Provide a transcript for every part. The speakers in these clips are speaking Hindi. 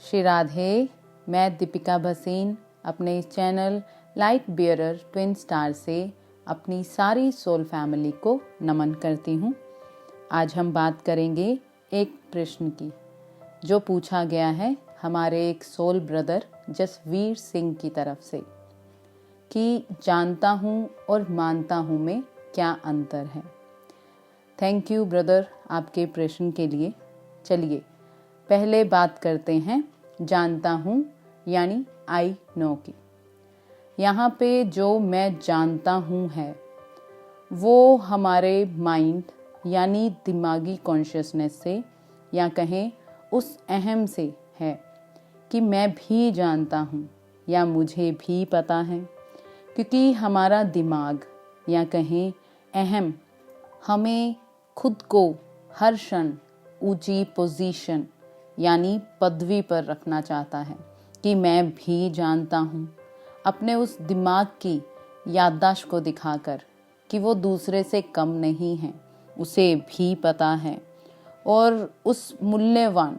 श्री राधे। मैं दीपिका भसीन अपने इस channel light bearer twin star से अपनी सारी सोल फैमिली को नमन करती हूँ। आज हम बात करेंगे एक प्रश्न की जो पूछा गया है हमारे एक सोल ब्रदर जसवीर सिंह की तरफ से कि जानता हूँ और मानता हूँ में क्या अंतर है। थैंक यू ब्रदर आपके प्रश्न के लिए। चलिए पहले बात करते हैं जानता हूँ यानी आई नो की। यहाँ पे जो मैं जानता हूँ है वो हमारे माइंड यानी दिमागी कॉन्शियसनेस से या कहें उस अहम से है कि मैं भी जानता हूँ या मुझे भी पता है, क्योंकि हमारा दिमाग या कहें अहम हमें खुद को हर क्षण ऊंची पोजीशन यानी पदवी पर रखना चाहता है कि मैं भी जानता हूँ, अपने उस दिमाग की याददाश्त को दिखाकर कि वो दूसरे से कम नहीं है, उसे भी पता है। और उस मूल्यवान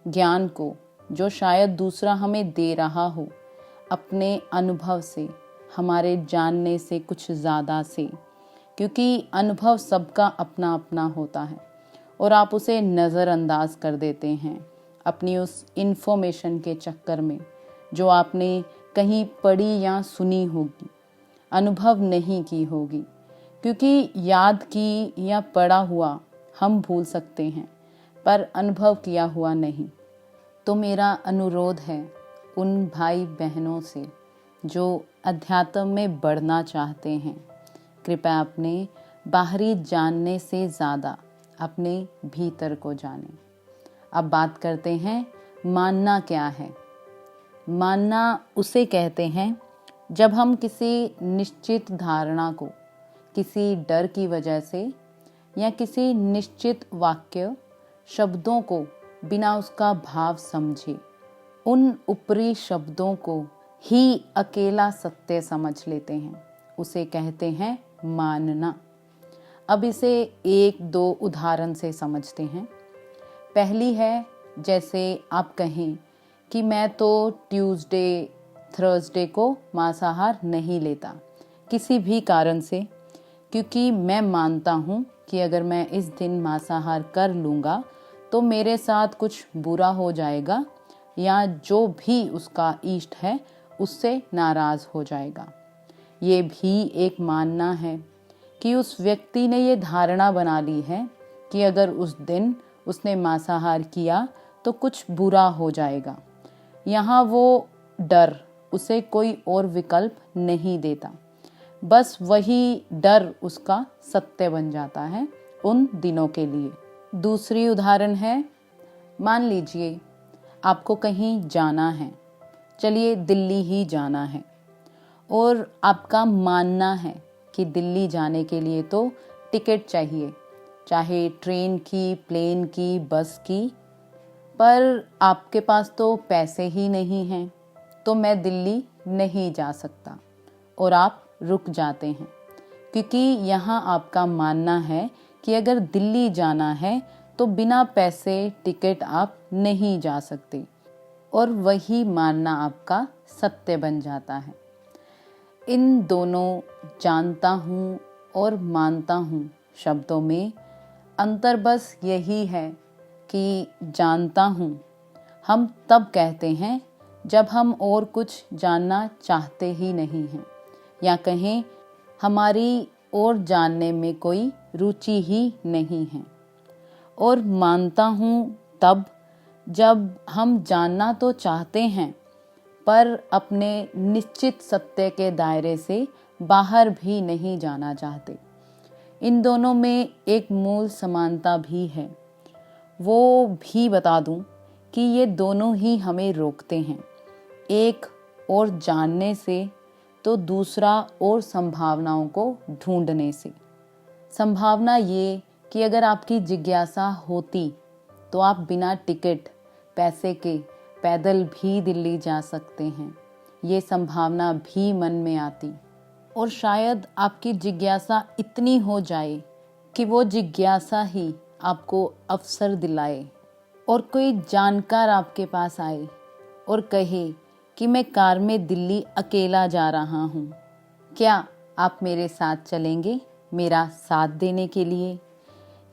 ज्ञान को जो शायद दूसरा हमें दे रहा हो अपने अनुभव से, हमारे जानने से कुछ ज़्यादा से, क्योंकि अनुभव सबका अपना अपना होता है और आप उसे नज़रअंदाज कर देते हैं अपनी उस इन्फॉर्मेशन के चक्कर में जो आपने कहीं पढ़ी या सुनी होगी, अनुभव नहीं की होगी। क्योंकि याद की या पढ़ा हुआ हम भूल सकते हैं पर अनुभव किया हुआ नहीं। तो मेरा अनुरोध है उन भाई बहनों से जो अध्यात्म में बढ़ना चाहते हैं, कृपया अपने बाहरी जानने से ज़्यादा अपने भीतर को जानें। अब बात करते हैं मानना क्या है। मानना उसे कहते हैं जब हम किसी निश्चित धारणा को किसी डर की वजह से या किसी निश्चित वाक्य शब्दों को बिना उसका भाव समझे उन ऊपरी शब्दों को ही अकेला सत्य समझ लेते हैं, उसे कहते हैं मानना। अब इसे एक दो उदाहरण से समझते हैं। पहली है जैसे आप कहें कि मैं तो ट्यूसडे थर्सडे को मांसाहार नहीं लेता किसी भी कारण से, क्योंकि मैं मानता हूँ कि अगर मैं इस दिन मांसाहार कर लूँगा तो मेरे साथ कुछ बुरा हो जाएगा या जो भी उसका इष्ट है उससे नाराज़ हो जाएगा। ये भी एक मानना है कि उस व्यक्ति ने ये धारणा बना ली है कि अगर उस दिन उसने मांसाहार किया तो कुछ बुरा हो जाएगा। यहाँ वो डर उसे कोई और विकल्प नहीं देता, बस वही डर उसका सत्य बन जाता है उन दिनों के लिए। दूसरी उदाहरण है, मान लीजिए आपको कहीं जाना है, चलिए दिल्ली ही जाना है, और आपका मानना है कि दिल्ली जाने के लिए तो टिकट चाहिए, चाहे ट्रेन की, प्लेन की, बस की, पर आपके पास तो पैसे ही नहीं हैं, तो मैं दिल्ली नहीं जा सकता। और आप रुक जाते हैं क्योंकि यहाँ आपका मानना है कि अगर दिल्ली जाना है तो बिना पैसे टिकट आप नहीं जा सकते, और वही मानना आपका सत्य बन जाता है। इन दोनों जानता हूँ और मानता हूँ शब्दों में अंतर बस यही है कि जानता हूँ हम तब कहते हैं जब हम और कुछ जानना चाहते ही नहीं हैं, या कहें हमारी और जानने में कोई रुचि ही नहीं है। और मानता हूँ तब जब हम जानना तो चाहते हैं पर अपने निश्चित सत्य के दायरे से बाहर भी नहीं जाना चाहते। इन दोनों में एक मूल समानता भी है, वो भी बता दूं कि ये दोनों ही हमें रोकते हैं, एक और जानने से तो दूसरा और संभावनाओं को ढूंढने से। संभावना ये कि अगर आपकी जिज्ञासा होती तो आप बिना टिकट पैसे के पैदल भी दिल्ली जा सकते हैं, ये संभावना भी मन में आती। और शायद आपकी जिज्ञासा इतनी हो जाए कि वो जिज्ञासा ही आपको अवसर दिलाए और कोई जानकार आपके पास आए और कहे कि मैं कार में दिल्ली अकेला जा रहा हूँ, क्या आप मेरे साथ चलेंगे मेरा साथ देने के लिए?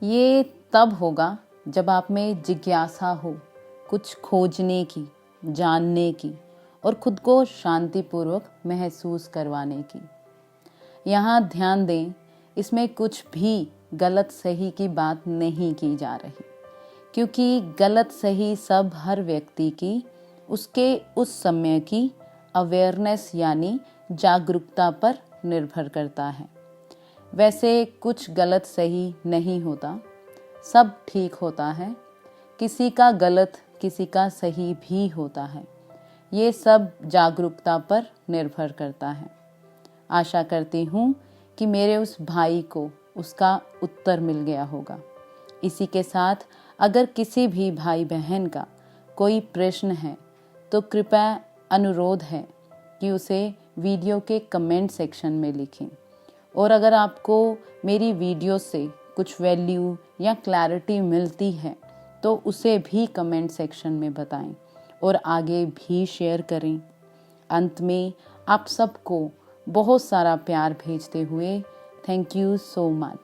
ये तब होगा जब आप में जिज्ञासा हो कुछ खोजने की, जानने की और खुद को शांतिपूर्वक महसूस करवाने की। यहाँ ध्यान दें, इसमें कुछ भी गलत सही की बात नहीं की जा रही, क्योंकि गलत सही सब हर व्यक्ति की उसके उस समय की अवेयरनेस यानी जागरूकता पर निर्भर करता है। वैसे कुछ गलत सही नहीं होता, सब ठीक होता है। किसी का गलत किसी का सही भी होता है। ये सब जागरूकता पर निर्भर करता है। आशा करती हूँ कि मेरे उस भाई को उसका उत्तर मिल गया होगा। इसी के साथ अगर किसी भी भाई बहन का कोई प्रश्न है तो कृपया अनुरोध है कि उसे वीडियो के कमेंट सेक्शन में लिखें। और अगर आपको मेरी वीडियो से कुछ वैल्यू या क्लैरिटी मिलती है तो उसे भी कमेंट सेक्शन में बताएं और आगे भी शेयर करें। अंत में आप सबको बहुत सारा प्यार भेजते हुए थैंक यू सो मच।